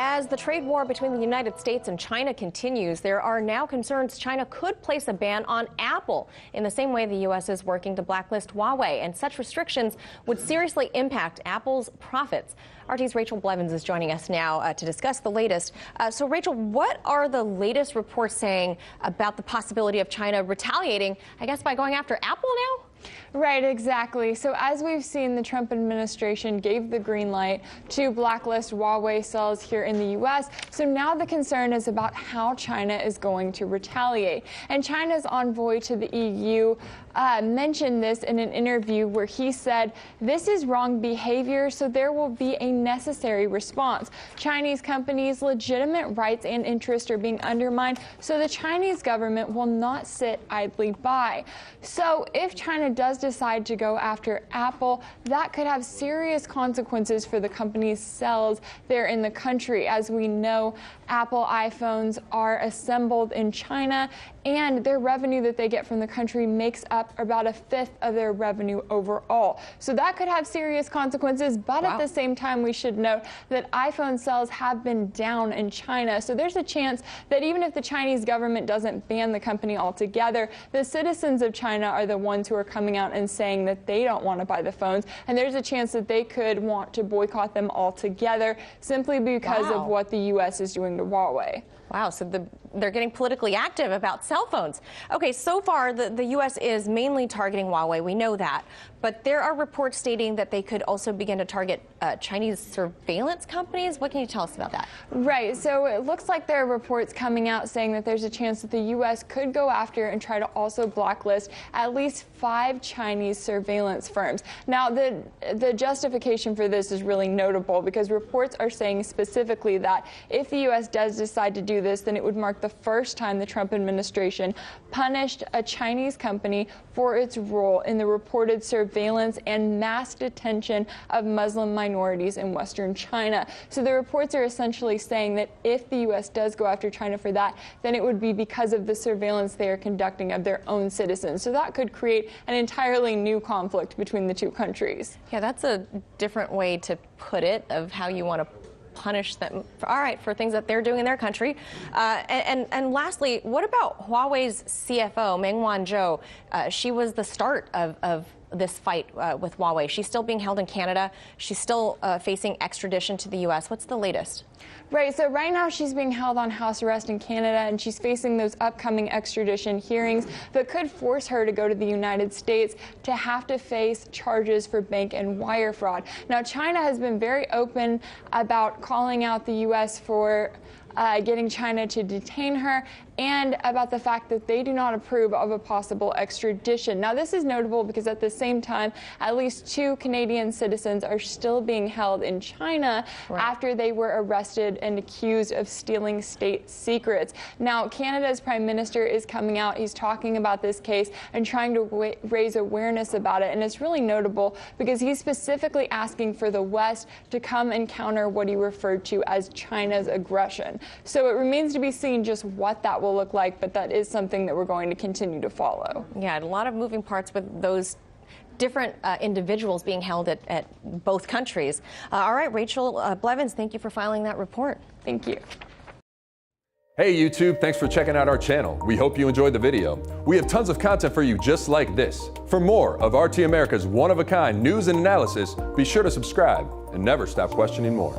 As the trade war between the United States and China continues, there are now concerns China could place a ban on Apple in the same way the U.S. is working to blacklist Huawei, and such restrictions would seriously impact Apple's profits. RT's Rachel Blevins is joining us now to discuss the latest. So, Rachel, what are the latest reports saying about the possibility of China retaliating, I guess, by going after Apple now? Right, exactly. So as we've seen, the Trump administration gave the green light to blacklist Huawei cells here in the U.S. So now the concern is about how China is going to retaliate. And China's envoy to the EU mentioned this in an interview where he said, "This is wrong behavior, so there will be a necessary response. Chinese companies' legitimate rights and interests are being undermined, so the Chinese government will not sit idly by." So if China does decide to go after Apple, that could have serious consequences for the company's cells there in the country. As we know, Apple iPhones are assembled in China, and their revenue that they get from the country makes up about a fifth of their revenue overall. So that could have serious consequences, but At the same time, we should note that iPhone sales have been down in China. So there's a chance that even if the Chinese government doesn't ban the company altogether, the citizens of China are the ones who are coming out and saying that they don't want to buy the phones, and there's a chance that they could want to boycott them altogether simply because of what the U.S. is doing to Huawei. Wow, so they're getting politically active about cell phones. Okay, so far the U.S. is mainly targeting Huawei, we know that, but there are reports stating that they could also begin to target Chinese surveillance companies. What can you tell us about that? Right, so it looks like there are reports coming out saying that there's a chance that the U.S. could go after and try to also blacklist at least 5 Chinese surveillance firms. Now, the justification for this is really notable because reports are saying specifically that if the U.S. does decide to do this, then it would mark the first time the Trump administration punished a Chinese company for its role in the reported surveillance and mass detention of Muslim minorities in Western China. So the reports are essentially saying that if the U.S. does go after China for that, then it would be because of the surveillance they are conducting of their own citizens. So that could create an entirely new conflict between the two countries. Yeah, that's a different way to put it, of how you want to punish them, for things that they're doing in their country. And lastly, what about Huawei's CFO, Meng Wanzhou? She was the start of this fight with Huawei. She's still being held in Canada. She's still facing extradition to the U.S. What's the latest? Right, so right now she's being held on house arrest in Canada, and she's facing those upcoming extradition hearings that could force her to go to the United States to have to face charges for bank and wire fraud. Now, China has been very open about calling out the U.S. for getting China to detain her, and about the fact that they do not approve of a possible extradition. Now, this is notable because at the same time, at least 2 Canadian citizens are still being held in China after they were arrested and accused of stealing state secrets. Now, Canada's Prime Minister is coming out. He's talking about this case and trying to raise awareness about it. And it's really notable because he's specifically asking for the West to come and counter what he referred to as China's aggression. So it remains to be seen just what that will look like, but that is something that we're going to continue to follow. Yeah, a lot of moving parts with those different individuals being held at both countries. All right, Rachel Blevins, thank you for filing that report. Thank you. Hey YouTube, thanks for checking out our channel. We hope you enjoyed the video. We have tons of content for you just like this. For more of RT America's one-of-a-kind news and analysis, be sure to subscribe and never stop questioning more.